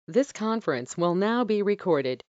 This conference will now be recorded.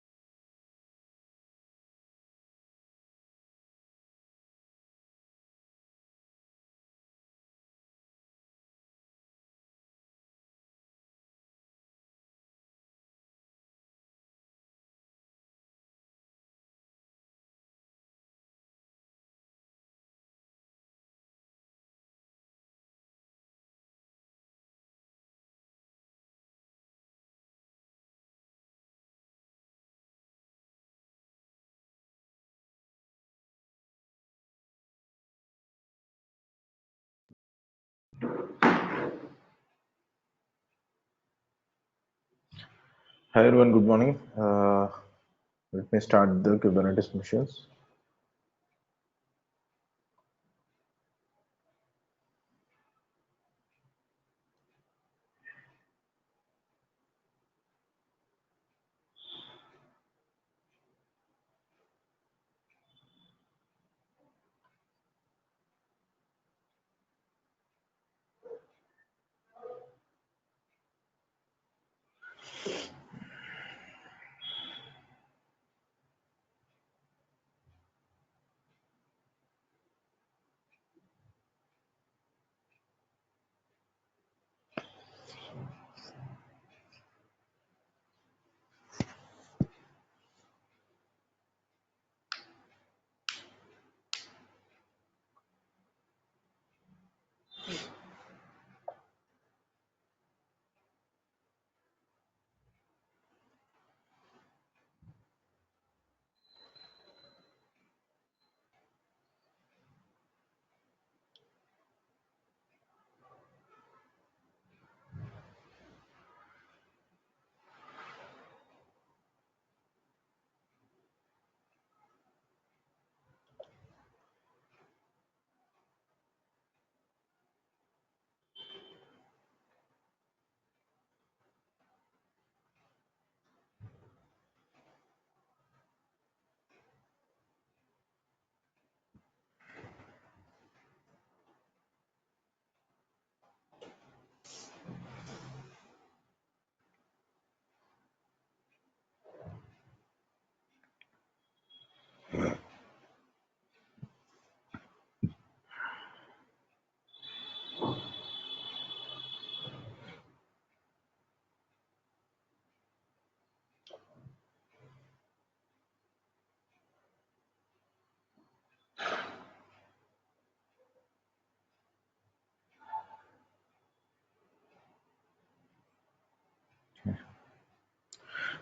Hi everyone, good morning. Let me start the Kubernetes missions.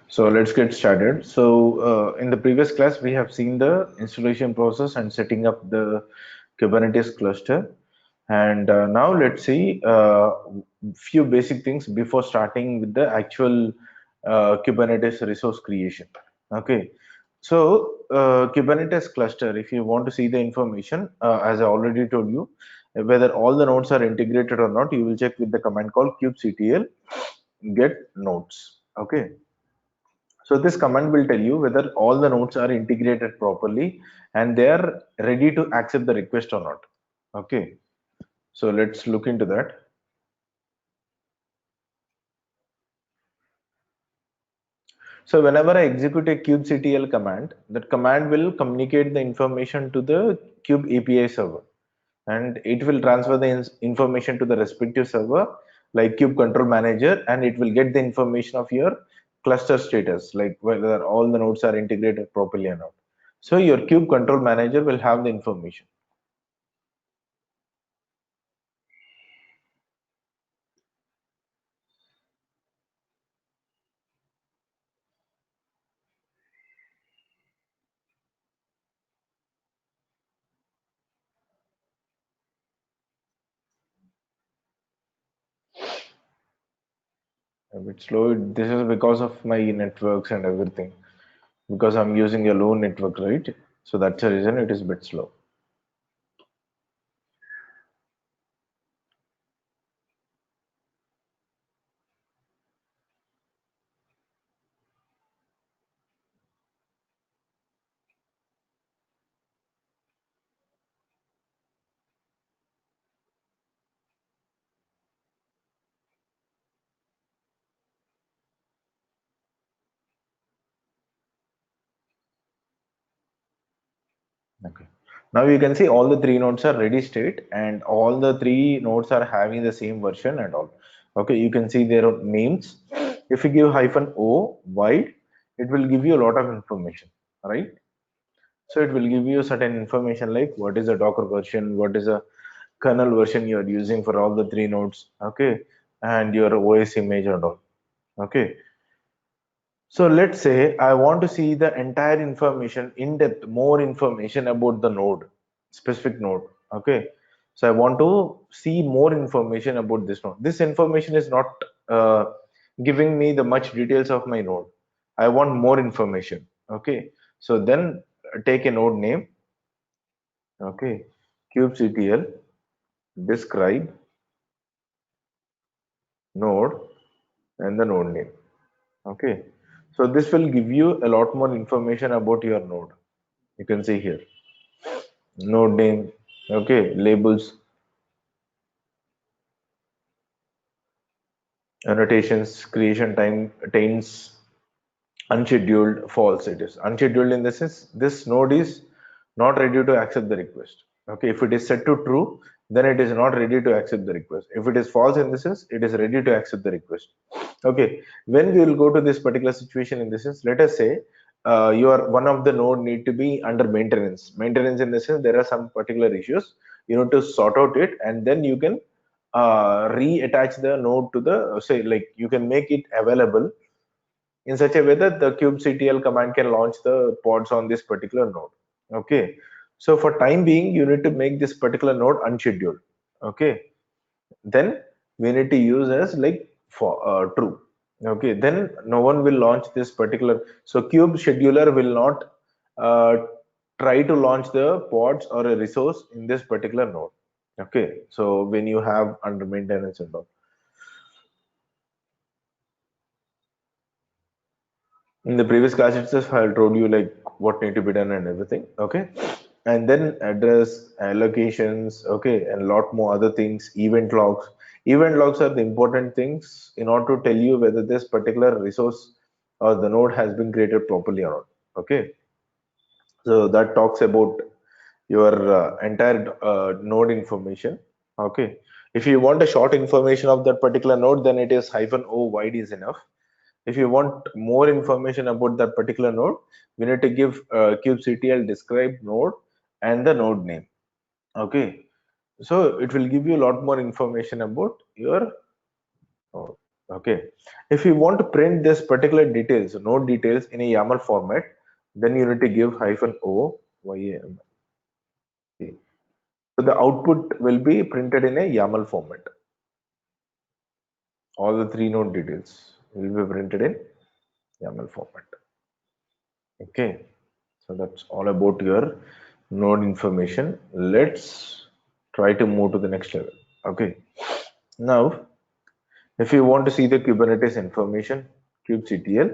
So let's get started. In the previous class, we have seen the installation process and setting up the Kubernetes cluster. And now let's see few basic things before starting with the actual Kubernetes resource creation. Okay. Kubernetes cluster, if you want to see the information, as I already told you, whether all the nodes are integrated or not, you will check with the command called kubectl get nodes. Okay. So this command will tell you whether all the nodes are integrated properly and they are ready to accept the request or not. Okay. So let's look into that. So whenever I execute a kubectl command, that command will communicate the information to the kube API server, and it will transfer the information to the respective server like kube control manager, and it will get the information of your cluster status, like whether all the nodes are integrated properly or not. So your kube control manager will have the information. A bit slow. This is because of my networks and everything. Because I'm using a low network, right? So that's the reason it is a bit slow. Okay. Now you can see all the three nodes are ready state and all the three nodes are having the same version and all. Okay, you can see their names. If you give -o wide, it will give you a lot of information, right? So it will give you certain information like what is the Docker version, what is the kernel version you are using for all the three nodes, okay, and your OS image and all. Okay, so let's say I want to see the entire information in depth, more information about the node, specific node. Okay. So I want to see more information about this node. This information is not uh, giving me the much details of my node. I want more information. Okay. So then take a node name. Okay. kubectl describe node and the node name. Okay. So this will give you a lot more information about your node. You can see here node name, okay, labels, annotations, creation time attains unscheduled, false. It is unscheduled in the sense this node is not ready to accept the request. Okay, if it is set to true, then it is not ready to accept the request. If it is false in the sense, it is ready to accept the request. Okay, when we will go to this particular situation in the sense, let us say your one of the node need to be under maintenance. Maintenance in the sense there are some particular issues you need to sort out it, and then you can reattach the node to the say like you can make it available in such a way that the kubectl command can launch the pods on this particular node. Okay, so for time being you need to make this particular node unscheduled. Okay, then we need to use as like for true. Okay, then no one will launch this particular, so cube scheduler will not uh, try to launch the pods or a resource in this particular node. Okay, so when you have under maintenance and all, in the previous class itself I told you like what need to be done and everything. Okay, and then address allocations, okay, and a lot more other things. Event logs are the important things in order to tell you whether this particular resource or the node has been created properly or not. Okay, so that talks about your entire node information. Okay, if you want a short information of that particular node, then it is -o wide is enough. If you want more information about that particular node, we need to give kubectl describe node and the node name. Okay, so it will give you a lot more information about your node. Okay, if you want to print this particular details, node details in a YAML format, then you need to give -o YAML. So the output will be printed in a YAML format. All the three node details will be printed in YAML format. Okay, so that's all about your node information. Let's try to move to the next level. Okay, now if you want to see the Kubernetes information, kubectl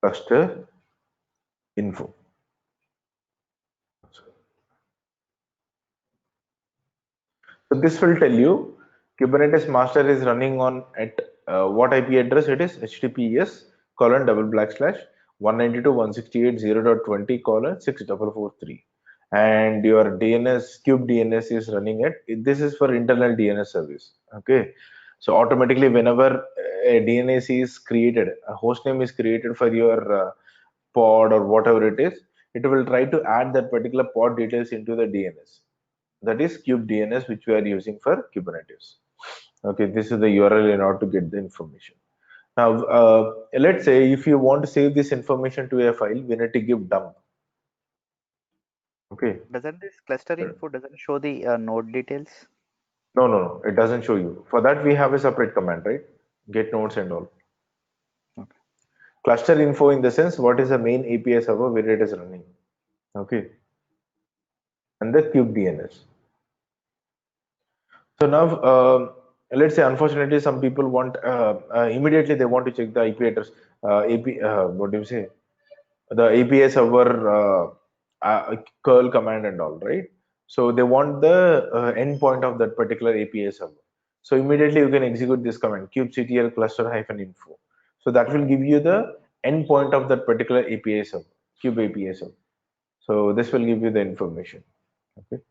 cluster info. So this will tell you Kubernetes master is running on at what IP address it is, HTTPS colon double black slash 192.168.0.20 colon 6443, and your DNS kube DNS is running at, this is for internal DNS service. Okay, so automatically whenever a DNS is created, a host name is created for your pod or whatever it is, it will try to add that particular pod details into the DNS, that is kube DNS, which we are using for Kubernetes. Okay, this is the URL in order to get the information. Now, let's say if you want to save this information to a file, we need to give dump. Okay. Doesn't this cluster info doesn't show the node details? No, no, no, it doesn't show you. For that, we have a separate command, right? Get nodes and all. Okay. Cluster info in the sense, what is the main API server where it is running. Okay. And the kube DNS. So now, let's say, unfortunately, some people want immediately they want to check the IP address, what do you say? The API server curl command and all, right? So they want the endpoint of that particular API server. So immediately you can execute this command kubectl cluster -info. So that will give you the endpoint of that particular API server, kube API server. So this will give you the information. Okay.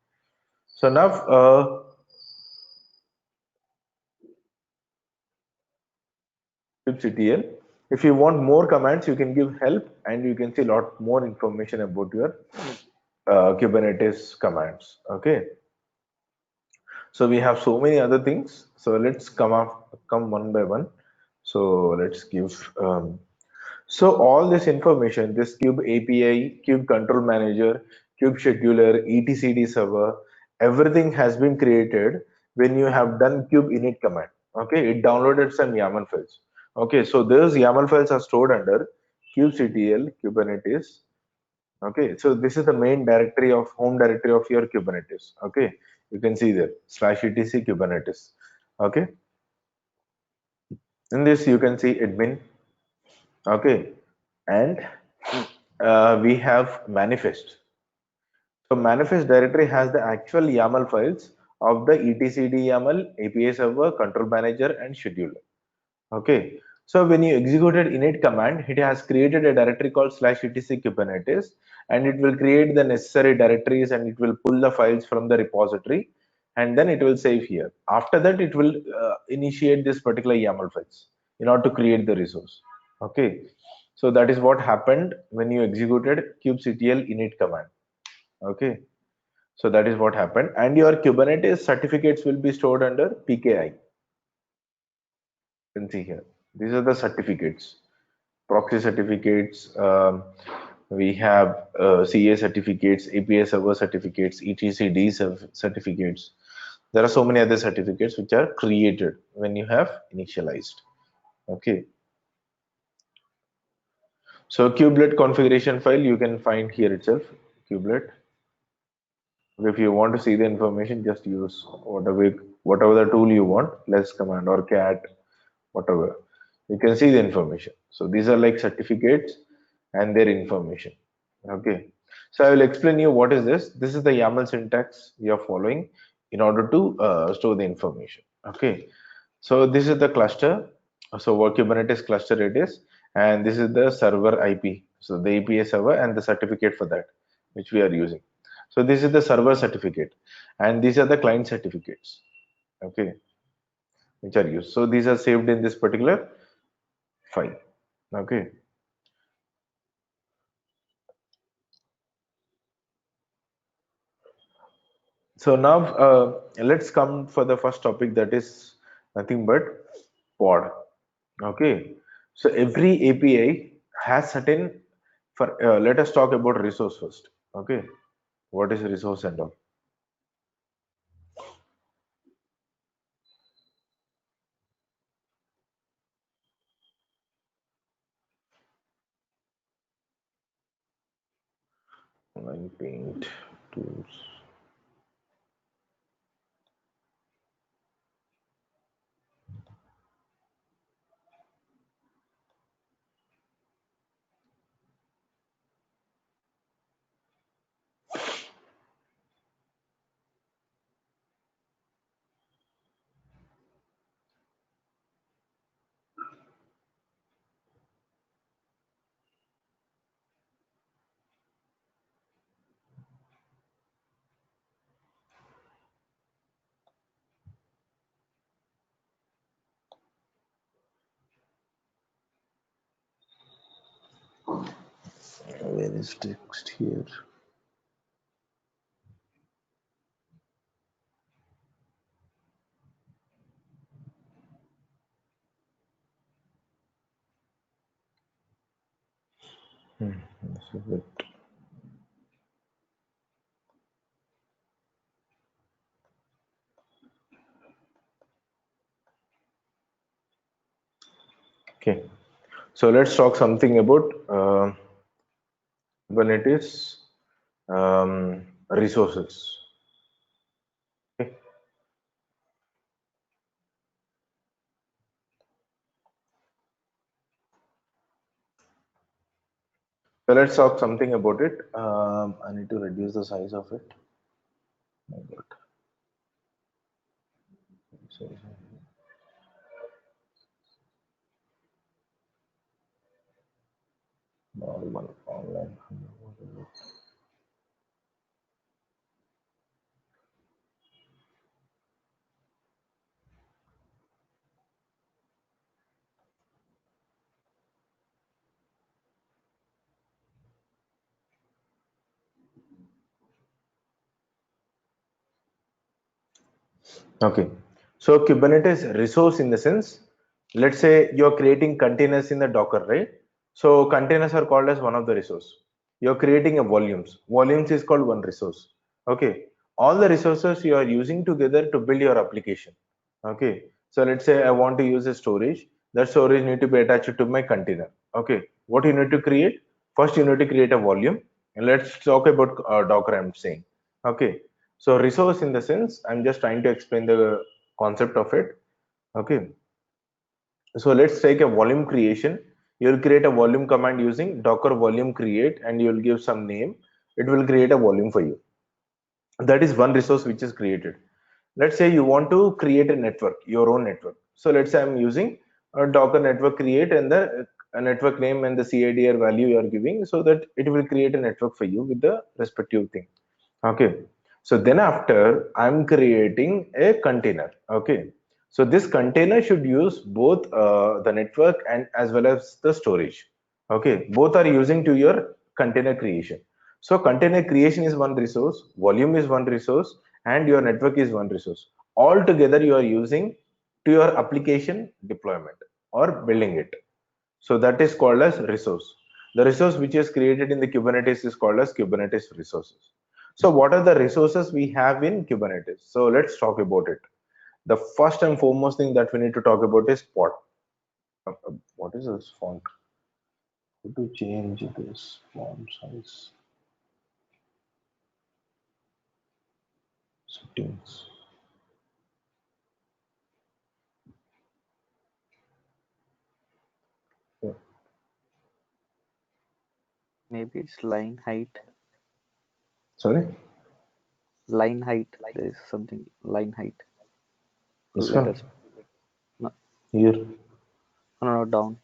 So now kubectl. If you want more commands, you can give help and you can see a lot more information about your Kubernetes commands. Okay. So we have so many other things. So let's come one by one. So let's give so all this information, this Kube API, Kube Control Manager, Kube Scheduler, etcd server, everything has been created when you have done Kube init command. Okay, it downloaded some YAML files. Okay, so those YAML files are stored under kubectl Kubernetes. Okay, so this is the main directory of home directory of your Kubernetes. Okay, you can see there /etc Kubernetes. Okay, in this you can see admin. Okay, and we have manifest. So manifest directory has the actual YAML files of the etcd YAML, API server, control manager, and scheduler. Okay. So when you executed init command, it has created a directory called /etc Kubernetes, and it will create the necessary directories and it will pull the files from the repository, and then it will save here. After that, it will initiate this particular YAML files in order to create the resource. Okay. So that is what happened when you executed kubectl init command. Okay. So that is what happened, and your Kubernetes certificates will be stored under PKI. You can see here. These are the certificates, proxy certificates. We have CA certificates, API server certificates, etcd certificates. There are so many other certificates which are created when you have initialized. Okay. So kubelet configuration file you can find here itself. Kubelet. If you want to see the information, just use whatever the tool you want, less command or cat, whatever. You can see the information. So these are like certificates and their information. Okay. So I will explain you what is this. This is the YAML syntax we are following in order to store the information. Okay. So this is the cluster. So what Kubernetes cluster it is, and this is the server IP. So the API server and the certificate for that, which we are using. So this is the server certificate, and these are the client certificates. Okay, which are used. So these are saved in this particular file. Okay. So now let's come for the first topic, that is nothing but pod. Okay. So every API has certain for let us talk about resource first. Okay. What is resource and all? Line paint tools. Where is text here? This is it. Okay. So let's talk something about Kubernetes resources. Okay. So let's talk something about it. I need to reduce the size of it. My God. Normal online. Okay, so Kubernetes resource in the sense, let's say you're creating containers in the Docker, right? So containers are called as one of the resource. You're creating a volumes. Volumes is called one resource. Okay, all the resources you are using together to build your application. Okay, so let's say I want to use a storage. That storage need to be attached to my container. Okay, what you need to create? First, you need to create a volume, and let's talk about Docker. I'm saying. Okay, so resource in the sense, I'm just trying to explain the concept of it. Okay. So let's take a volume creation. You'll create a volume command using docker volume create and you'll give some name. It will create a volume for you. That is one resource which is created. Let's say you want to create a network, your own network. So let's say I'm using a docker network create and the a network name and the CIDR value you are giving so that it will create a network for you with the respective thing. Okay, so then after I'm creating a container. Okay, so this container should use both the network and as well as the storage. Okay, both are using to your container creation. So container creation is one resource, volume is one resource, and your network is one resource. All together you are using to your application deployment or building it. So that is called as resource. The resource which is created in the Kubernetes is called as Kubernetes resources. So what are the resources we have in Kubernetes? So let's talk about it. The first and foremost thing that we need to talk about is pod. What is this font? How to change this font size settings? Yeah. Maybe it's line height. Sorry, Line height. There is something line height. this one Letters. No, here, no, down.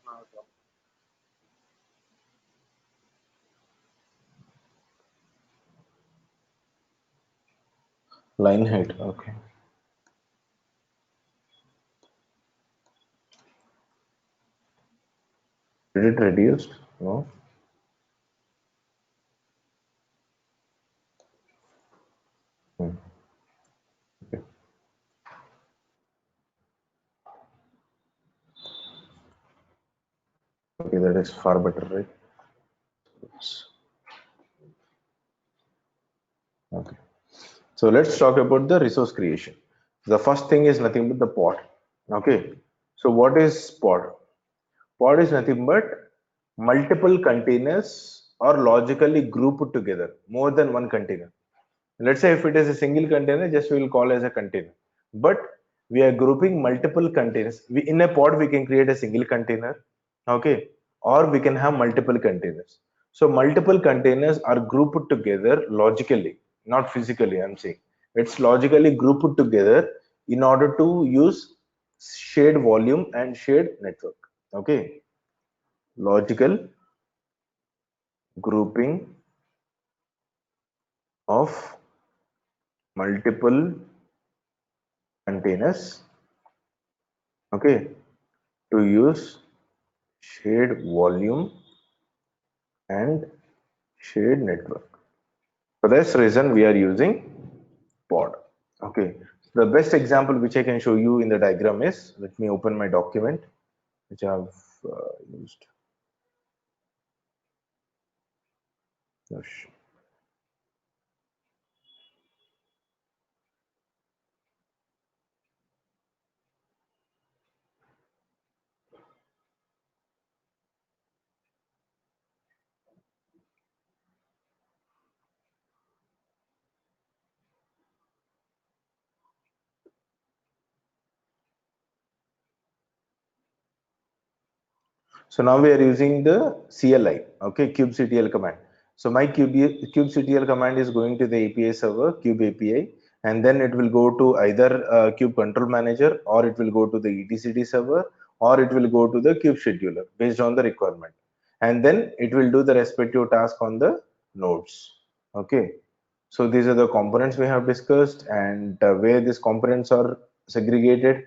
line height. Okay, did it reduced? No. Hmm. Okay. Okay, that is far better, right? Yes. Okay. So let's talk about the resource creation. The first thing is nothing but the pod. Okay. So what is pod? Pod is nothing but multiple containers are logically grouped together, more than one container. Let's say if it is a single container, just we will call as a container. But we are grouping multiple containers. In a pod, we can create a single container, okay, or we can have multiple containers. So multiple containers are grouped together logically, not physically. I'm saying it's logically grouped together in order to use shared volume and shared network. Okay, logical grouping of multiple containers, okay, to use shared volume and shared network. For this reason, we are using pod. Okay. The best example which I can show you in the diagram is, let me open my document which I have used. Yes. So now we are using the CLI, okay, kubectl command. So my kubectl command is going to the API server, kube API, and then it will go to either kube control manager, or it will go to the etcd server, or it will go to the kube scheduler based on the requirement. And then it will do the respective task on the nodes. Okay. So these are the components we have discussed, and where these components are segregated.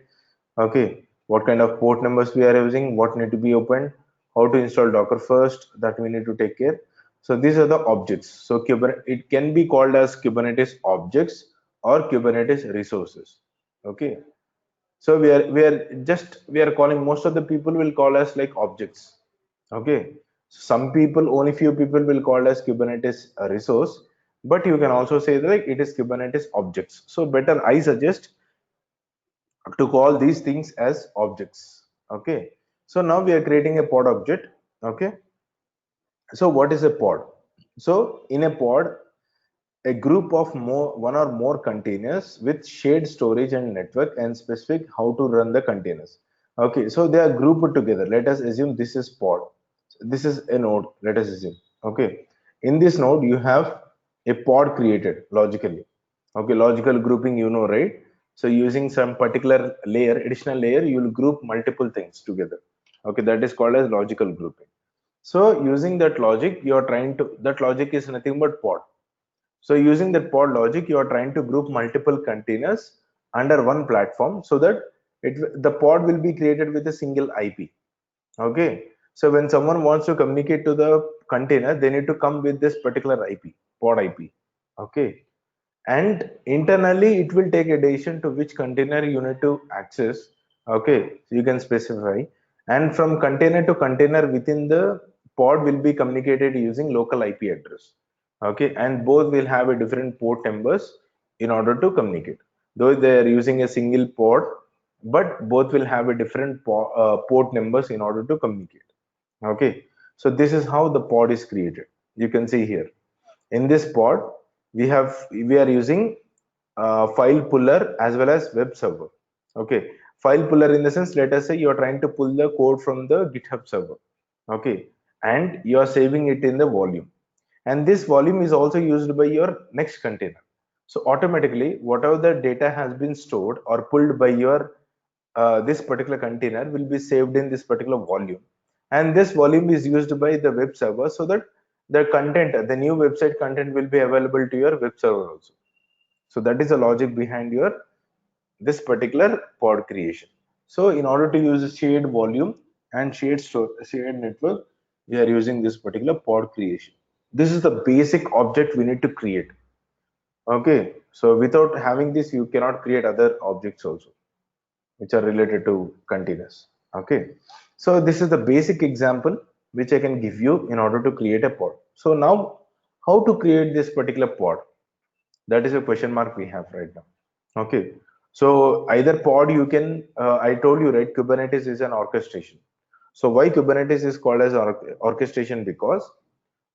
Okay, what kind of port numbers we are using, what need to be opened, how to install Docker first, that we need to take care. So these are the objects. So it can be called as Kubernetes objects or Kubernetes resources. Okay, so we are calling, most of the people will call us like objects. Okay, some people, only few people will call as Kubernetes a resource, but you can also say that like it is Kubernetes objects. So better, I suggest to call these things as objects. Okay, so now we are creating a pod object. Okay, so what is a pod? So in a pod, a group of one or more containers with shared storage and network and specific how to run the containers. Okay, so they are grouped together. Let us assume this is pod. This is a node. Let us assume. Okay, in this node you have a pod created logically. Okay, logical grouping, you know, right? So using some particular layer, additional layer, you will group multiple things together. Okay, that is called as logical grouping. So using that logic, you are trying to, that logic is nothing but pod. So using that pod logic, you are trying to group multiple containers under one platform so that the pod will be created with a single IP. Okay. So when someone wants to communicate to the container, they need to come with this particular IP, pod IP. Okay. And internally, it will take a decision to which container you need to access. Okay. So you can specify. And from container to container within the pod will be communicated using local IP address. Okay, and both will have a different port numbers in order to communicate, though they are using a single port, but both will have a different port numbers in order to communicate. Okay, so this is how the pod is created. You can see here in this pod we are using file puller as well as web server. Okay, file puller in the sense, let us say you are trying to pull the code from the GitHub server. Okay, and you are saving it in the volume, and this volume is also used by your next container. So automatically whatever the data has been stored or pulled by your this particular container will be saved in this particular volume, and this volume is used by the web server so that the content, the new website content, will be available to your web server also. So that is the logic behind your this particular pod creation. So in order to use shared volume and shared network, we are using this particular pod creation. This is the basic object we need to create. Okay, so without having this, you cannot create other objects also, which are related to containers. Okay, so this is the basic example which I can give you in order to create a pod. So now, how to create this particular pod? That is a question mark we have right now. Okay, so either pod you can, I told you, right, Kubernetes is an orchestration. So why Kubernetes is called as orchestration? Because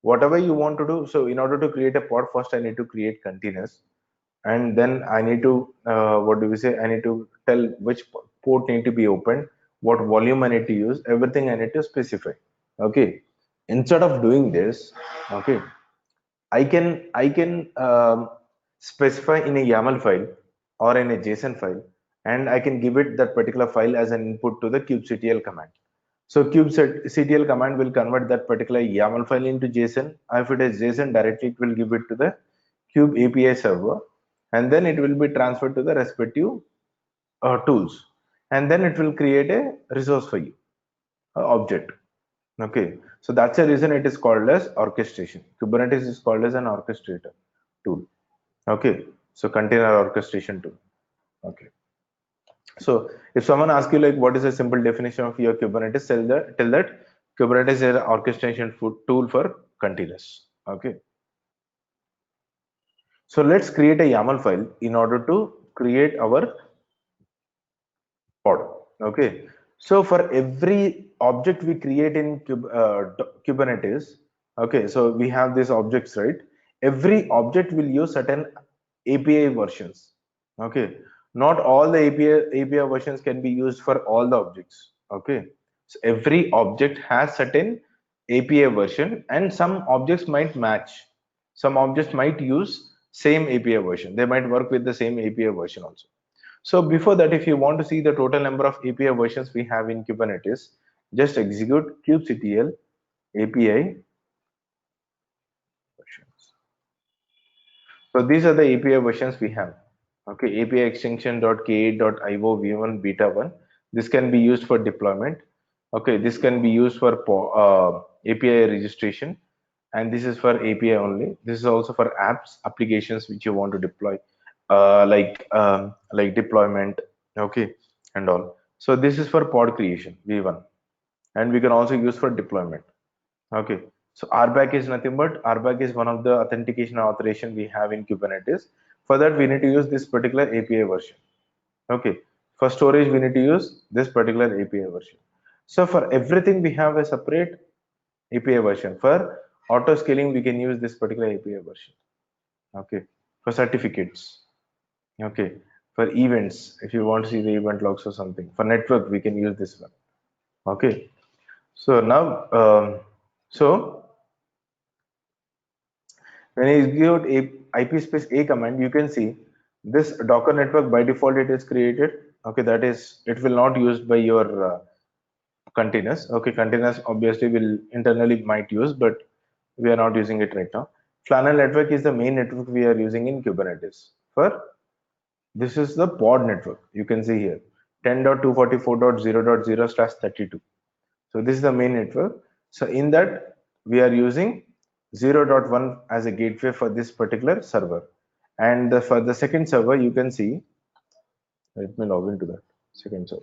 whatever you want to do, so in order to create a pod, first I need to create containers, and then I need to, what do we say, I need to tell which port need to be opened, what volume I need to use, everything I need to specify. Okay, instead of doing this, okay, I can specify in a YAML file or in a JSON file, and I can give it that particular file as an input to the kubectl command. So kubectl command will convert that particular YAML file into JSON. If it is JSON, directly it will give it to the Kube API server, and then it will be transferred to the respective tools, and then it will create a resource for you, object. Okay, so that's the reason it is called as orchestration. Kubernetes is called as an orchestrator tool. Okay, so container orchestration tool. Okay, so if someone asks you like what is a simple definition of your Kubernetes, tell that Kubernetes is an orchestration tool for containers. Okay, so let's create a YAML file in order to create our pod. Okay, so for every object we create in Kubernetes, okay, so we have these objects, right? Every object will use certain API versions. Okay, not all the API versions can be used for all the objects. Okay, so every object has certain API version, and some objects might match. Some objects might use same API version. They might work with the same API version also. So before that, if you want to see the total number of API versions we have in Kubernetes, just execute kubectl API versions. So these are the API versions we have. Okay, API extension.k8.io v1 beta 1. This can be used for deployment. Okay, this can be used for API registration, and this is for API only. This is also for apps, applications which you want to deploy. like deployment, okay, and all. So this is for pod creation, V1, and we can also use for deployment. Okay, so RBAC is nothing but RBAC is one of the authentication authorization we have in Kubernetes. For that, we need to use this particular API version. Okay, for storage, we need to use this particular API version. So for everything, we have a separate API version. For auto scaling, we can use this particular API version. Okay, for certificates. Okay, for events, if you want to see the event logs or something. For network, we can use this one. Okay, so now, so when you execute a IP space A command, you can see this Docker network by default it is created. Okay, that is it will not used by your containers. Okay, containers obviously will internally might use, but we are not using it right now. Flannel network is the main network we are using in Kubernetes. For this is the pod network. You can see here 10.244.0.0/32. So this is the main network. So in that we are using 0.1 as a gateway for this particular server. And for the second server, you can see, let me log into that second server.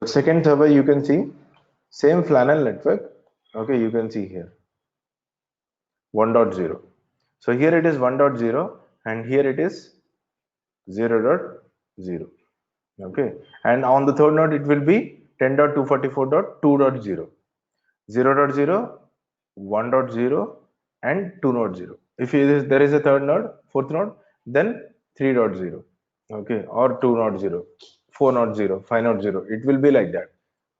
The second server, you can see same flannel network. Okay, you can see here 1.0. So here it is 1.0 and here it is 0.0. Okay, and on the third node it will be 10.244.2.0. 0.0, 1.0 and 2.0. If there is a third node, fourth node, then 3.0, okay, or 2.0, 4.0, 5.0. It will be like that.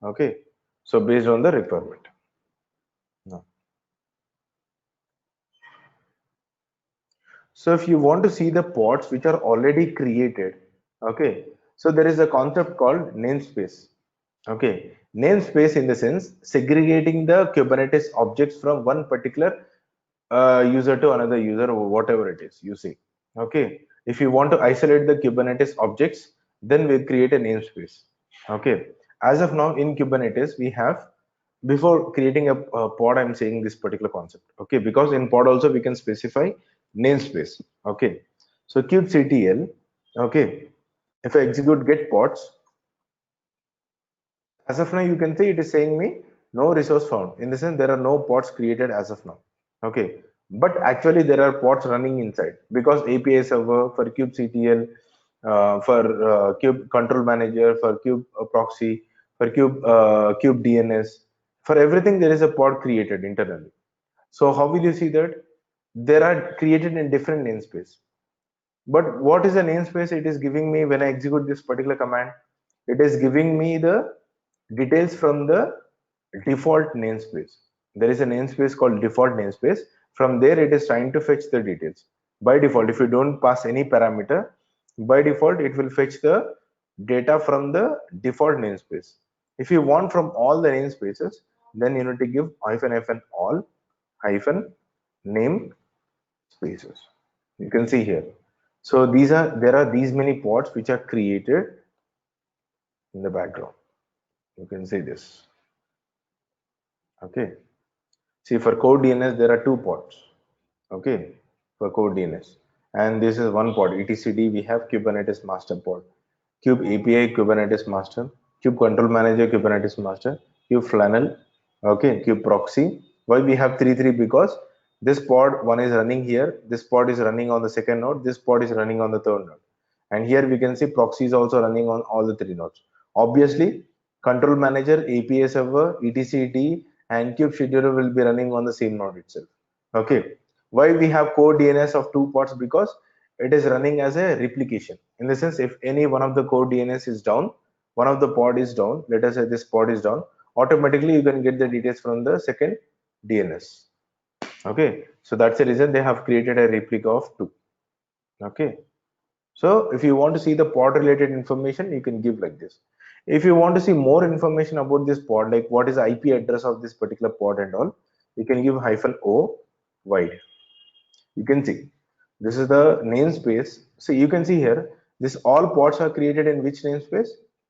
Okay, so based on the requirement. No. So if you want to see the pods which are already created, okay, so there is a concept called namespace. Okay, namespace in the sense segregating the Kubernetes objects from one particular user to another user or whatever it is you see. Okay, if you want to isolate the Kubernetes objects, then we create a namespace. Okay, as of now in Kubernetes we have, before creating a pod, I'm saying this particular concept. Okay, because in pod also we can specify namespace. Okay, so kubectl. Okay, if I execute get pods, as of now you can see it is saying me no resource found, in the sense there are no pods created as of now. Okay, but actually there are pods running inside, because API server for kubectl, for kube control manager, for kube proxy, for kube DNS, for everything there is a pod created internally. So how will you see that? They are created in different namespace. But what is the namespace it is giving me when I execute this particular command? It is giving me the details from the default namespace. There is a namespace called default namespace. From there, it is trying to fetch the details. By default, if you don't pass any parameter, by default, it will fetch the data from the default namespace. If you want from all the namespaces, then you need to give hyphen all hyphen name spaces. You can see here. So there are these many pods which are created in the background. You can see this. Okay. See, for core DNS there are two pods. Okay, for core DNS, and this is one pod. etcd we have Kubernetes master pod, kube API Kubernetes master, kube control manager Kubernetes master, kube flannel. Okay, kube proxy. Why we have three? Because this pod one is running here, this pod is running on the second node, this pod is running on the third node, and here we can see proxy is also running on all the three nodes. Obviously, control manager, API server, etcd, and kube scheduler will be running on the same node itself. Okay, why we have core DNS of two pods? Because it is running as a replication, in the sense if any one of the core DNS is down, one of the pod is down, let us say this pod is down, automatically you can get the details from the second DNS. Okay, so that's the reason they have created a replica of two. Okay, so if you want to see the pod related information, you can give like this. If you want to see more information about this pod, like what is the IP address of this particular pod and all, you can give -o wide. You can see this is the namespace. So you can see here, this all pods are created in which namespace?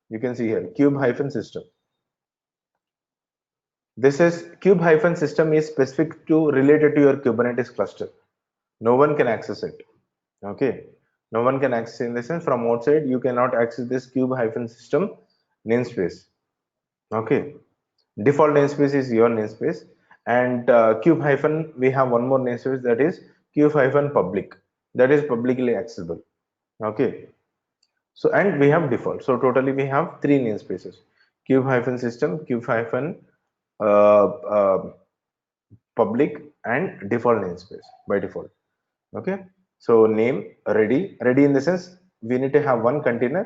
You can see here cube-system. This is kube-system is specific to related to your Kubernetes cluster. No one can access it. Okay, no one can access in the sense from outside. You cannot access this kube-system namespace. Okay, default namespace is your namespace, and cube hyphen we have one more namespace, that is cube-public, that is publicly accessible. Okay, so and we have default, so totally we have three namespaces: cube-system, cube- uh, uh, public, and default namespace by default. Okay, so name ready in the sense we need to have one container,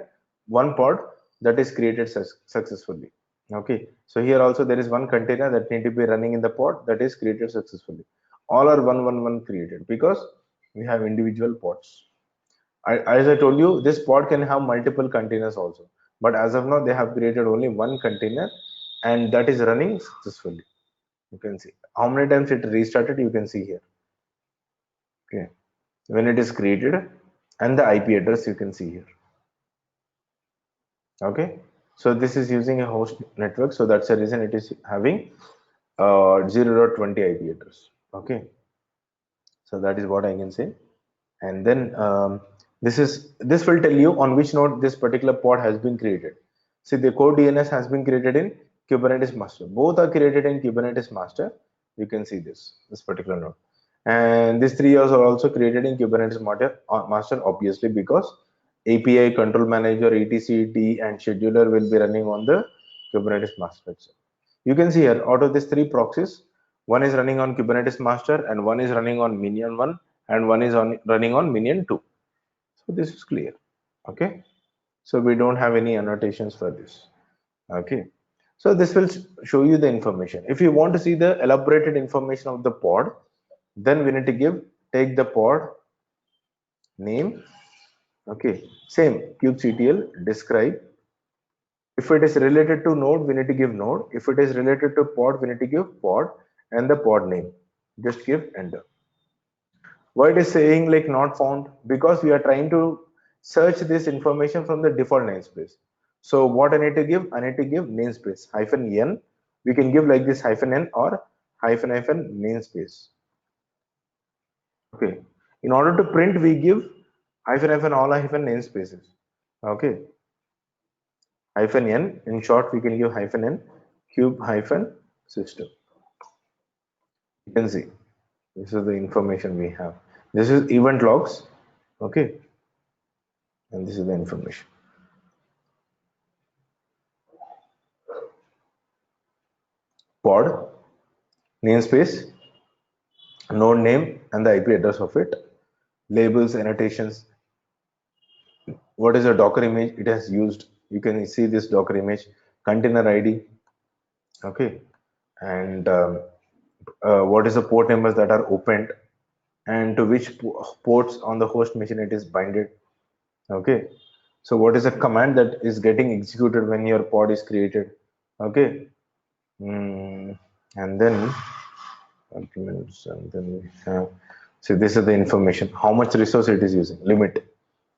one pod that is created successfully. Okay, so here also there is one container that need to be running in the pod that is created successfully. All are one created because we have individual pods. As I told you, this pod can have multiple containers also, but as of now they have created only one container, and that is running successfully. You can see how many times it restarted, you can see here. Okay, when it is created, and the IP address you can see here. Okay, so this is using a host network, so that's the reason it is having 0.20 IP address. Okay, so that is what I can say. And then this will tell you on which node this particular pod has been created. See, the core DNS has been created in Kubernetes master. Both are created in Kubernetes master. You can see this particular node, and these three are also created in Kubernetes master, obviously, because API, control manager, etcd, and scheduler will be running on the Kubernetes master itself. You can see here, out of these three proxies, one is running on Kubernetes master, and one is running on Minion 1, and one is running on Minion 2. So this is clear. Okay, so we don't have any annotations for this. Okay, so this will show you the information. If you want to see the elaborated information of the pod, then we need to take the pod name. Okay, same kubectl describe. If it is related to node, we need to give node. If it is related to pod, we need to give pod and the pod name. Just give enter. Why it is saying like not found? Because we are trying to search this information from the default namespace. So what I need to give? I need to give namespace -n. We can give like this -n or hyphen namespace. Okay, in order to print we give all namespaces. Okay, -n, in short we can give -n kube-system. You can see this is the information we have. This is event logs. Okay, and this is the information. Pod namespace, node name, and the IP address of it, labels, annotations, what is the Docker image it has used. You can see this Docker image, container ID. Okay, and what is the port numbers that are opened, and to which ports on the host machine it is binded. Okay, so what is the command that is getting executed when your pod is created. Okay, and then documents, and then we have, so this is the information, how much resource it is using, limit.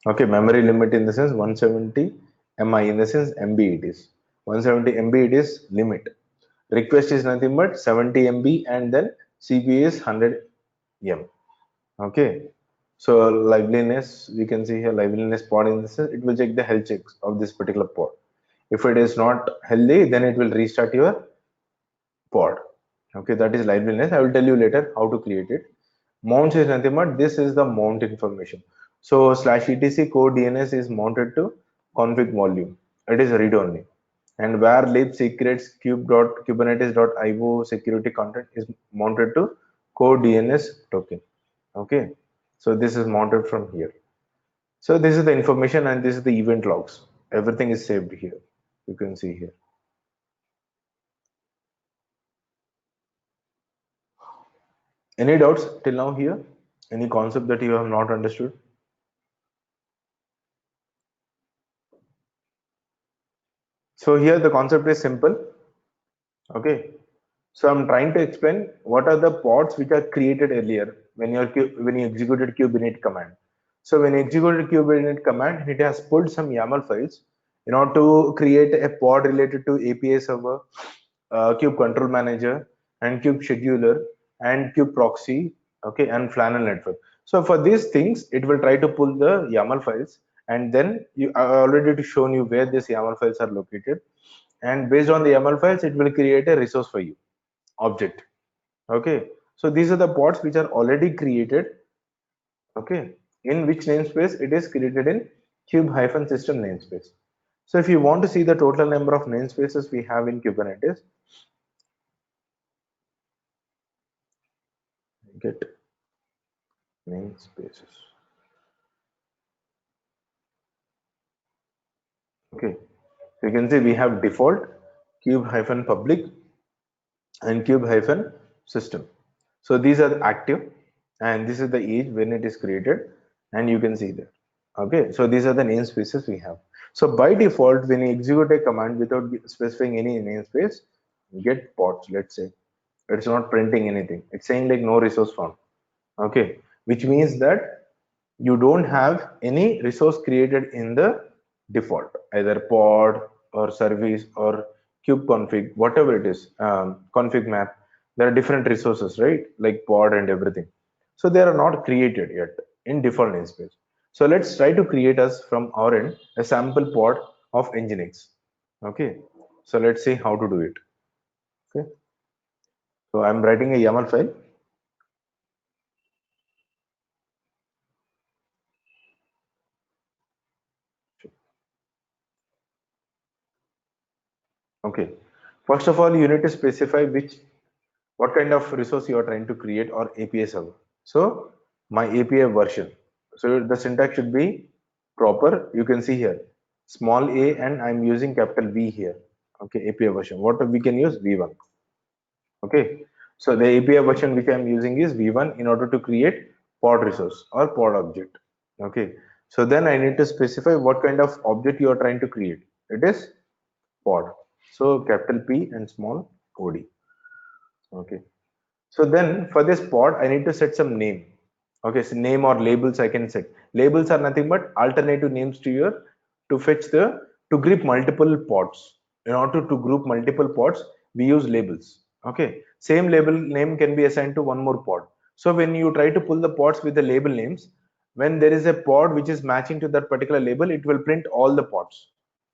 Okay, memory limit in the sense 170 MI, in the sense MB it is 170 MB, it is limit. Request is nothing but 70 MB, and then CPU is 100 M. Okay, so liveliness, we can see here liveliness pod in this, it will check the health checks of this particular pod. If it is not healthy, then it will restart your pod. Okay, that is liveliness. I will tell you later how to create it. Mounts is nothing but this is the mount information. So /etc core DNS is mounted to config volume. It is read only. And where lib secrets kubernetes.io security content is mounted to core DNS token. Okay, so this is mounted from here. So this is the information, and this is the event logs. Everything is saved here. You can see here. Any doubts till now here? Any concept that you have not understood? So here the concept is simple. Okay, so I'm trying to explain what are the pods which are created earlier when you executed kube-init command. So when you executed kube-init command, it has pulled some YAML files in order to create a pod related to API server, Kube Control Manager, and Kube Scheduler, and Kube Proxy, okay, and Flannel Network. So for these things, it will try to pull the YAML files, and then I already shown you where these YAML files are located, and based on the YAML files, it will create a resource for you, object. Okay, so these are the pods which are already created. Okay, in which namespace it is created in kube-system namespace. So if you want to see the total number of namespaces we have in Kubernetes, get namespaces. Okay, so you can see we have default kube-public and kube-system. So these are active, and this is the age when it is created, and you can see that. Okay, so these are the namespaces we have. So by default, when you execute a command without specifying any namespace, get pods, let's say, it's not printing anything. It's saying like no resource found. Okay, which means that you don't have any resource created in the default, either pod or service or kube config, whatever it is, config map. There are different resources, right? Like pod and everything. So they are not created yet in default namespace. So let's try to create us from our end a sample pod of Nginx. Okay, so let's see how to do it. Okay, so I'm writing a YAML file. Okay, first of all, you need to specify what kind of resource you are trying to create or API server. So my API version. So the syntax should be proper. You can see here small a, and I'm using capital V here. Okay, API version. What we can use V1. Okay, so the API version which I'm using is V1 in order to create pod resource or pod object. Okay, so then I need to specify what kind of object you are trying to create. It is pod. So capital P and small od. Okay. So then for this pod, I need to set some name. Okay, so name or labels I can set. Labels are nothing but alternative names to your to fetch the to group multiple pods. In order to group multiple pods, we use labels. Okay, same label name can be assigned to one more pod. So when you try to pull the pods with the label names, when there is a pod which is matching to that particular label, it will print all the pods.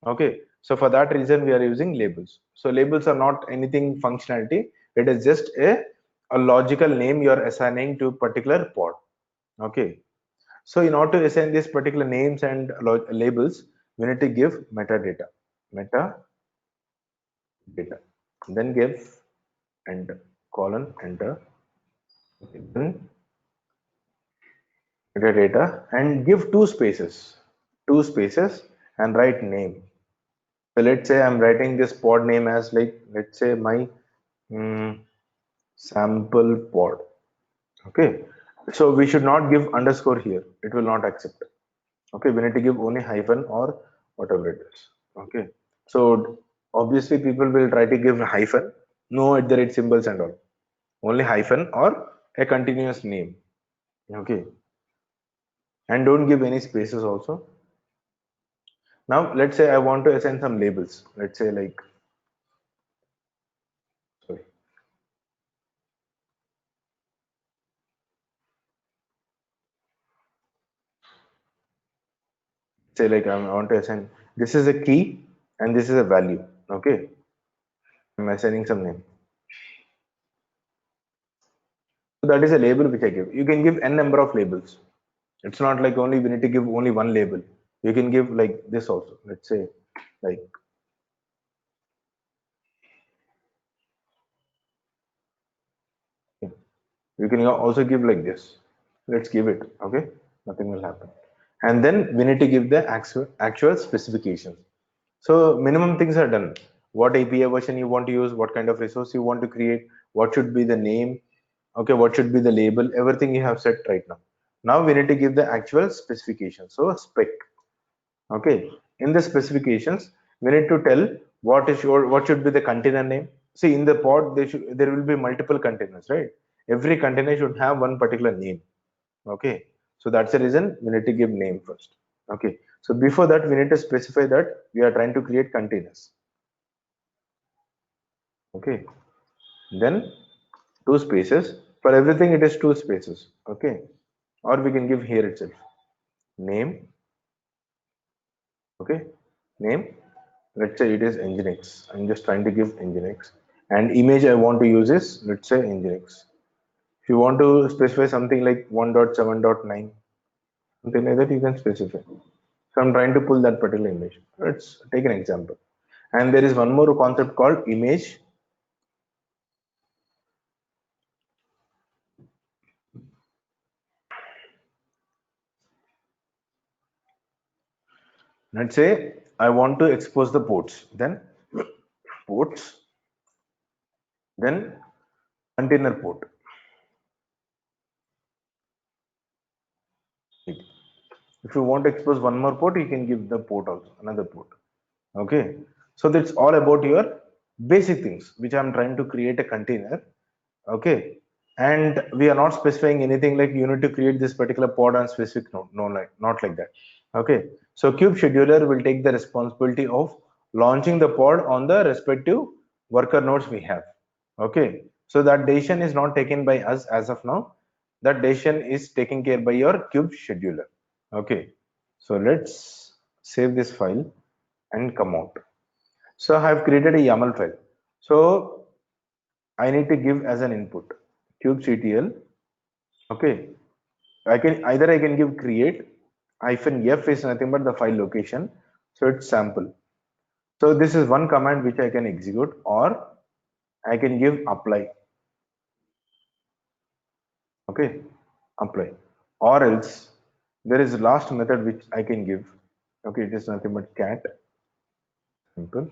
Okay, so for that reason we are using labels. So labels are not anything functionality. It is just a logical name you are assigning to particular pod. Okay, so in order to assign these particular names and labels, we need to give metadata, then give enter colon enter, then metadata, and give two spaces, and write name. So let's say I'm writing this pod name as like, let's say my sample pod. Okay, so we should not give underscore here, it will not accept. Okay, we need to give only hyphen or whatever it is. Okay, so obviously people will try to give hyphen, no at the rate symbols and all, only hyphen or a continuous name. Okay, and don't give any spaces also. Now let's say I want to assign some labels, let's say like, sorry, say like I want to assign, this is a key and this is a value. Okay, I'm assigning some name. So that is a label which I give. You can give n number of labels. It's not like only we need to give only one label. You can give like this also. Let's say like, you can also give like this. Let's give it. Okay, nothing will happen. And then we need to give the actual specifications. So minimum things are done. What API version you want to use, what kind of resource you want to create, what should be the name, okay, what should be the label, everything you have set right now. Now we need to give the actual specifications. So spec. Okay, in the specifications, we need to tell what should be the container name. See, in the pod, there will be multiple containers, right? Every container should have one particular name. Okay, so that's the reason we need to give name first. Okay, so before that, we need to specify that we are trying to create containers. Okay, then two spaces. For everything it is two spaces. Okay, or we can give here itself name. Okay, name, let's say it is Nginx. I'm just trying to give Nginx, and image I want to use is, let's say, Nginx. If you want to specify something like 1.7.9, something like that, you can specify. So I'm trying to pull that particular image. Let's take an example. And there is one more concept called image. Let's say I want to expose the ports, then ports, then container port. If you want to expose one more port, you can give the port also, another port. Okay, so that's all about your basic things which I'm trying to create a container. Okay, and we are not specifying anything like you need to create this particular pod on specific node. No, like not like that. Okay, so Kube scheduler will take the responsibility of launching the pod on the respective worker nodes we have. Okay, so that decision is not taken by us as of now. That decision is taken care by your Kube scheduler. Okay, so let's save this file and come out. So I have created a YAML file. So I need to give as an input kubectl. Okay, I can give create -f is nothing but the file location. So it's sample. So this is one command which I can execute, or I can give apply. Okay, apply, or else there is a last method which I can give. Okay, it is nothing but cat simple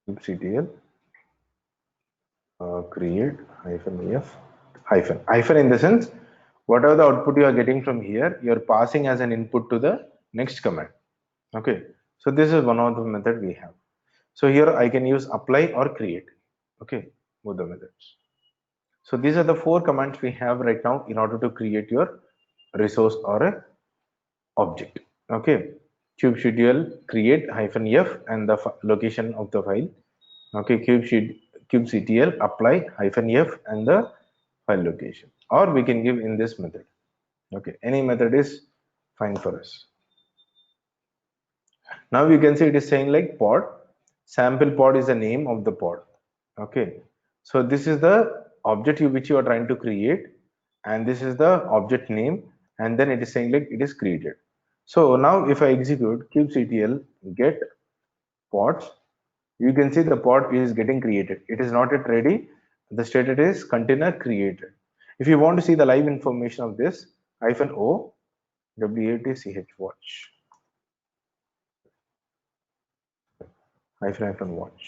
kubectl create -f hyphen in the sense whatever the output you are getting from here you're passing as an input to the next command. Okay, so this is one of the method we have. So here I can use apply or create. Okay, both the methods. So these are the four commands we have right now in order to create your resource or a object. Okay, kubectl create -f and the location of the file. Okay, kubectl apply -f and the file location, or we can give in this method. Okay, any method is fine for us. Now you can see it is saying like pod sample pod is the name of the pod. Okay, so this is the object which you are trying to create, and this is the object name, and then it is saying like it is created. So now if I execute kubectl get pods, you can see the pod is getting created. It is not yet ready. The status is container created. If you want to see the live information of this, -o WATCH watch -watch.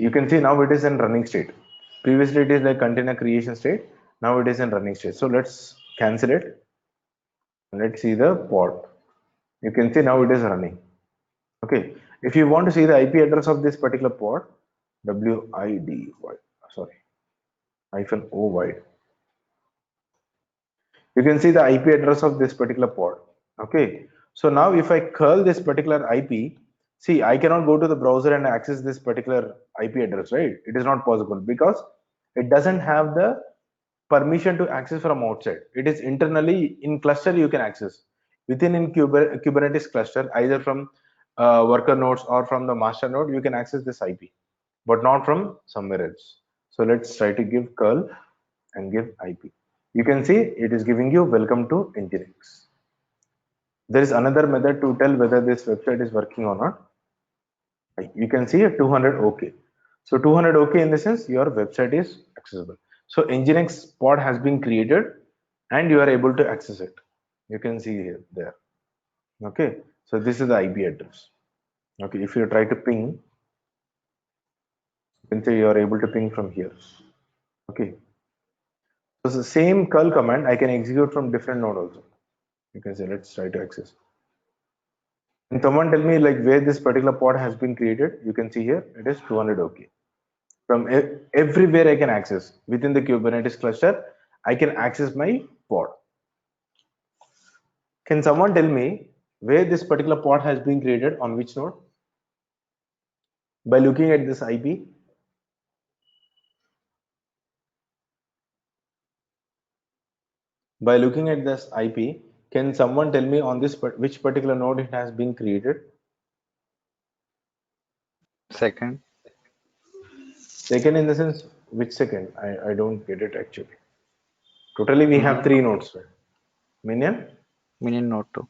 You can see now it is in running state. Previously it is like container creation state. Now it is in running state. So let's cancel it. Let's see the pod. You can see now it is running. Okay, if you want to see the IP address of this particular pod, WID sorry -o wide, you can see the IP address of this particular pod. Okay, so now if I curl this particular IP, see I cannot go to the browser and access this particular IP address, right? It is not possible because it doesn't have the permission to access from outside. It is internally in cluster you can access within in Kubernetes cluster, either from worker nodes or from the master node. You can access this IP, but not from somewhere else. So let's try to give curl and give IP. You can see it is giving you welcome to Nginx. There is another method to tell whether this website is working or not. You can see a 200 OK. So 200 OK in the sense your website is accessible. So Nginx pod has been created and you are able to access it. You can see here there. Okay, so this is the IP address. Okay, if you try to ping, you can say you are able to ping from here. Okay, so the same curl command I can execute from different node also. You can say let's try to access. And someone tell me like where this particular pod has been created. You can see here it is 200 OK. From everywhere I can access within the Kubernetes cluster, I can access my pod. Can someone tell me where this particular pod has been created on which node? By looking at this IP, can someone tell me on this which particular node it has been created? Second. Second in the sense, which second? I don't get it actually. Totally we have Minion 3 node. nodes, right? Minion? Minion node 2.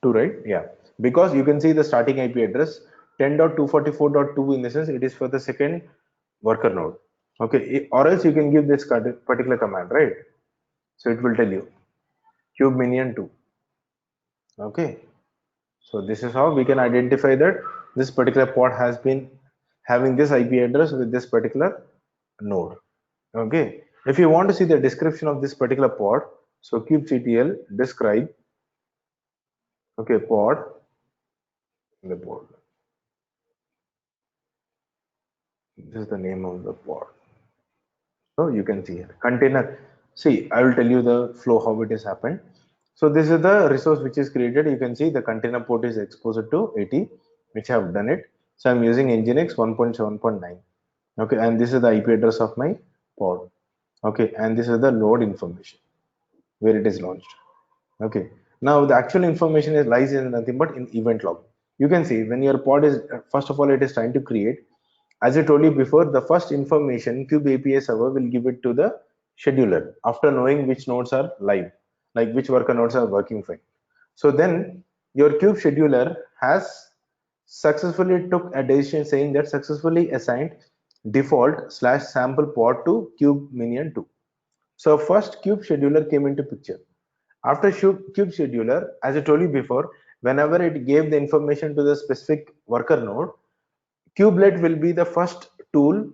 2, right? Yeah. Because you can see the starting IP address 10.244.2 in the sense it is for the second worker node. Okay. Or else you can give this particular command, right? So it will tell you cube minion 2. Okay. So this is how we can identify that this particular pod has been having this IP address with this particular node. Okay. If you want to see the description of this particular pod, so kubectl describe, okay, pod in the pod. This is the name of the pod. So you can see here container. See, I will tell you the flow how it has happened. So this is the resource which is created. You can see the container port is exposed to 80, which I have done it. So I'm using Nginx 1.7.9. Okay, and this is the IP address of my pod. Okay, and this is the load information where it is launched. Okay, now the actual information is lies in nothing but in event log. You can see when your pod is first of all it is trying to create. As I told you before, the first information Kube API server will give it to the scheduler after knowing which nodes are live, like which worker nodes are working fine. So then your Kube scheduler has successfully took a decision saying that successfully assigned default slash sample pod to Kube minion 2. So first Kube scheduler came into picture. After Kube scheduler, as I told you before, whenever it gave the information to the specific worker node, Kubelet will be the first tool,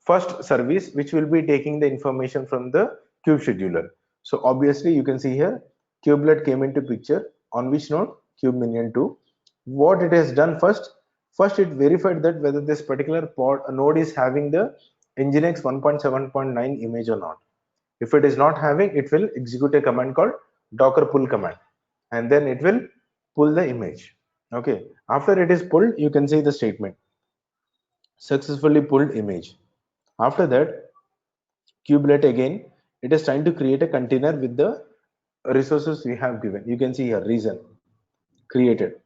first service which will be taking the information from the kube scheduler. So obviously you can see here Kubelet came into picture on which node? Kube minion 2. What it has done first? First it verified that whether this particular pod node is having the Nginx 1.7.9 image or not. If it is not having, it will execute a command called docker pull command, and then it will pull the image. Okay. After it is pulled, you can see the statement successfully pulled image. After that, kubelet again, it is trying to create a container with the resources we have given. You can see here reason created,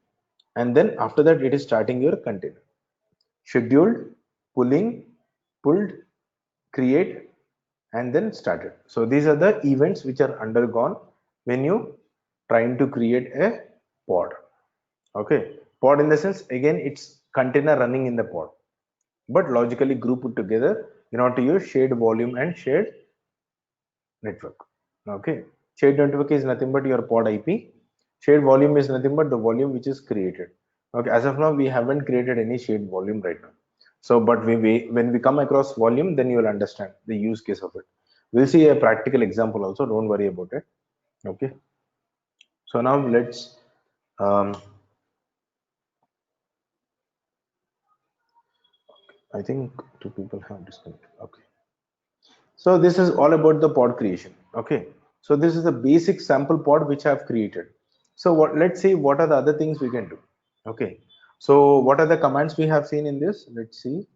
and then after that it is starting your container. Scheduled, pulling, pulled, create, and then started. So these are the events which are undergone when you trying to create a pod. Okay, pod in the sense again it's container running in the pod, but logically grouped together in order to use shared volume and shared network. Okay, shared network is nothing but your pod IP. Shared volume is nothing but the volume which is created. Okay, as of now we haven't created any shared volume right now. So, but when we come across volume, then you will understand the use case of it. We'll see a practical example also. Don't worry about it. Okay. So now let's. I think two people have disconnected. Okay. So this is all about the pod creation. Okay. So this is a basic sample pod which I have created. So let's see what are the other things we can do. Okay. So what are the commands we have seen in this? Let's see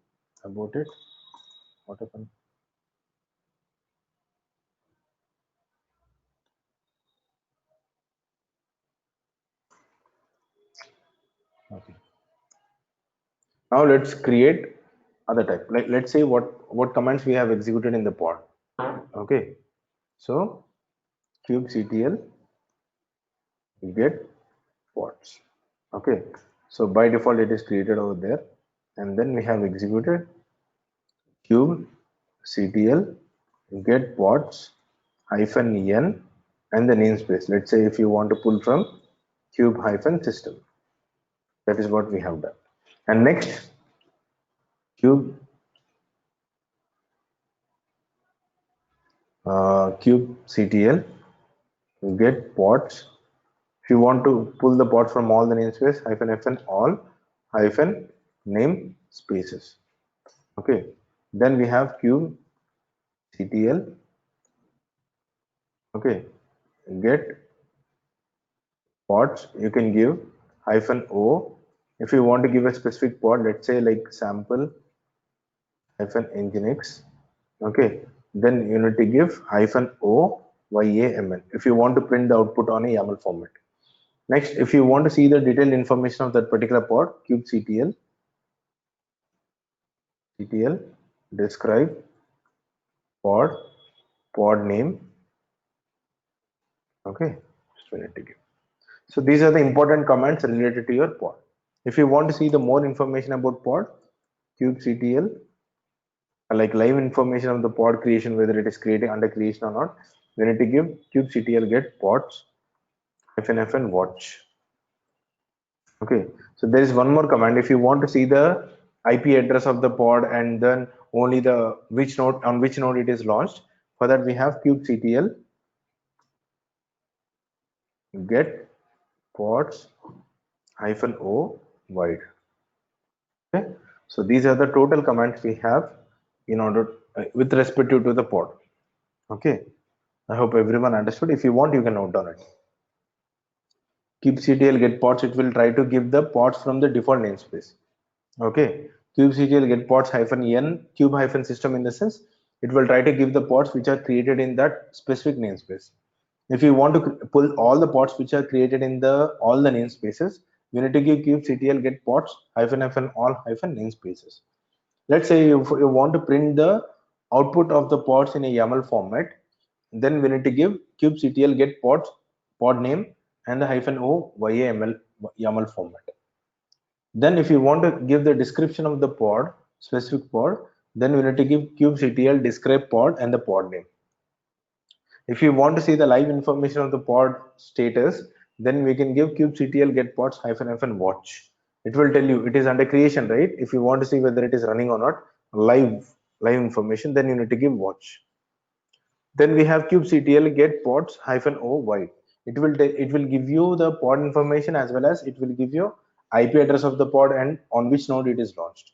about it. What happened? Okay. Now let's create other type. Like let's say what commands we have executed in the pod. Okay. So kubectl get pods. Okay. So by default it is created over there, and then we have executed kubectl get pods hyphen n and the namespace. Let's say if you want to pull from cube hyphen system, that is what we have done. And next kubectl get pods. If you want to pull the pod from all the namespace hyphen fn all hyphen name spaces. Okay, then we have kubectl okay get pods. You can give hyphen o If you want to give a specific pod, let's say like sample hyphen nginx, okay, then you need to give hyphen o YAML if you want to print the output on a YAML format. Next, if you want to see the detailed information of that particular pod, kubectl describe pod name, okay, just we need to give. So these are the important commands related to your pod. If you want to see the more information about pod, kubectl, like live information of the pod creation, whether it is creating under creation or not, we need to give kubectl get pods -fn watch. Okay, so there is one more command. If you want to see the IP address of the pod and then only the which node on which node it is launched, for that we have kubectl get pods -o wide. Okay, so these are the total commands we have in order with respect to the pod. Okay, I hope everyone understood. If you want, you can note down it. kubectl get pods, it will try to give the pods from the default namespace. Okay, kubectl get pods -n cube hyphen system, in the sense it will try to give the pods which are created in that specific namespace. If you want to pull all the pods which are created in the all the namespaces, you need to give kubectl get pods -fn all hyphen namespaces. Let's say you want to print the output of the pods in a YAML format, then we need to give kubectl get pods pod name and the -o YAML YAML format. Then if you want to give the description of the pod, specific pod, then we need to give kubectl describe pod and the pod name. If you want to see the live information of the pod status, then we can give kubectl get pods -fn watch. It will tell you it is under creation, right? If you want to see whether it is running or not, live information, then you need to give watch. Then we have kubectl get pods -o wide. It will give you the pod information as well as it will give you IP address of the pod and on which node it is launched.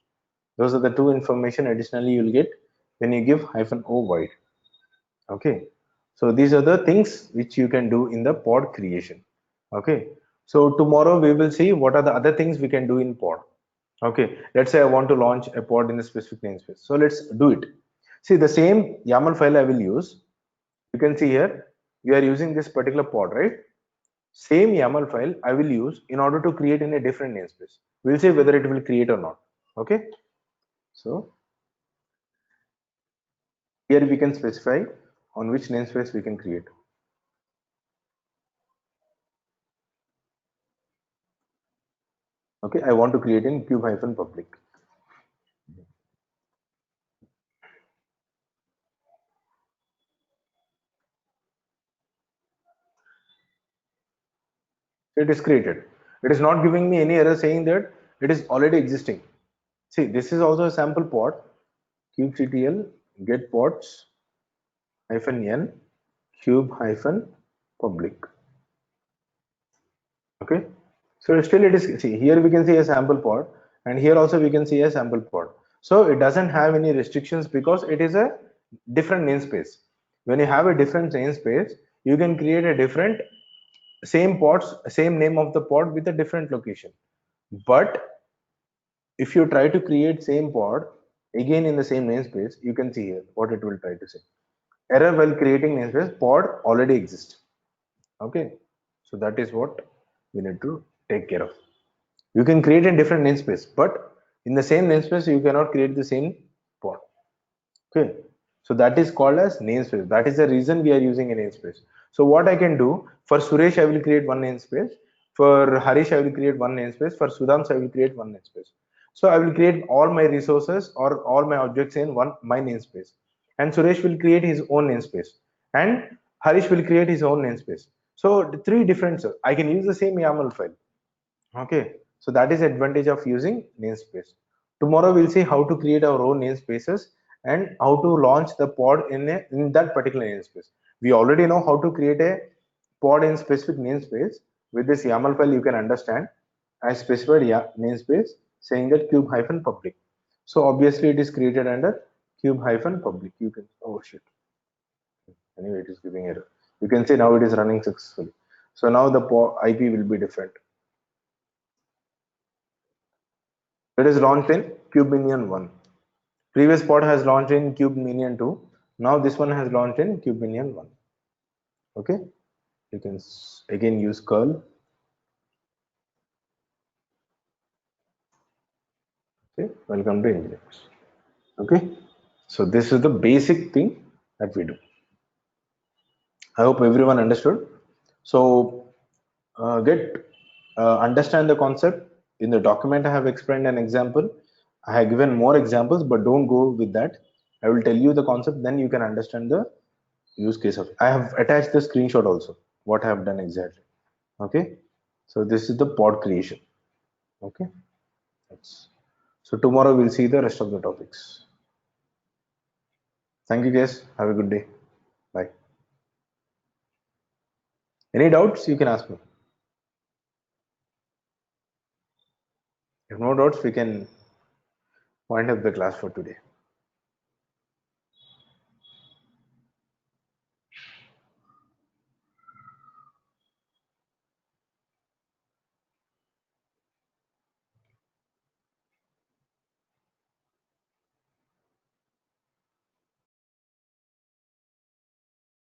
Those are the two information additionally you'll get when you give -o wide. Okay, so these are the things which you can do in the pod creation. Okay, so tomorrow we will see what are the other things we can do in pod. Okay, let's say I want to launch a pod in a specific namespace, so let's do it. See, the same YAML file I will use, you can see here we are using this particular pod, right? Same YAML file I will use in order to create in a different namespace. We'll see whether it will create or not. Okay, so here we can specify on which namespace we can create. Okay, I want to create in kube-public. It is created. It is not giving me any error saying that it is already existing. See, this is also a sample pod, kubectl get pods -n kube-public. Okay, so still it is, see, here we can see a sample pod and here also we can see a sample pod. So it doesn't have any restrictions because it is a different namespace. When you have a different namespace, you can create a different same pods, same name of the pod with a different location. But if you try to create same pod again in the same namespace, you can see here what it will try to say. Error while creating namespace, pod already exists. Okay, so that is what we need to take care of. You can create a different namespace, but in the same namespace you cannot create the same pod. Okay, so that is called as namespace. That is the reason we are using a namespace. So what I can do, for Suresh I will create one namespace, for Harish I will create one namespace, for Sudhams I will create one namespace. So I will create all my resources or all my objects in one my namespace, and Suresh will create his own namespace, and Harish will create his own namespace. So three different, I can use the same YAML file. Okay, so that is the advantage of using namespace. Tomorrow we'll see how to create our own namespaces and how to launch the pod in that particular namespace. We already know how to create a pod in specific namespace. With this YAML file you can understand. I specified namespace saying that kube-public. So obviously it is created under kube-public. You can, oh shit, anyway it is giving error. You can see now it is running successfully. So now the IP will be different. It is launched in Cube Minion 1. Previous pod has launched in Cube Minion 2. Now this one has launched in Cube Minion 1. Okay, you can again use curl. Okay, welcome to Nginx. Okay, so this is the basic thing that we do. I hope everyone understood. So understand the concept. In the document I have explained an example. I have given more examples, but don't go with that. I will tell you the concept, then you can understand the use case of it. I have attached the screenshot also, what I have done exactly. Okay, so this is the pod creation. Okay, so tomorrow we'll see the rest of the topics. Thank you guys, have a good day. Bye. Any doubts you can ask me. If no doubts, we can wind up the class for today.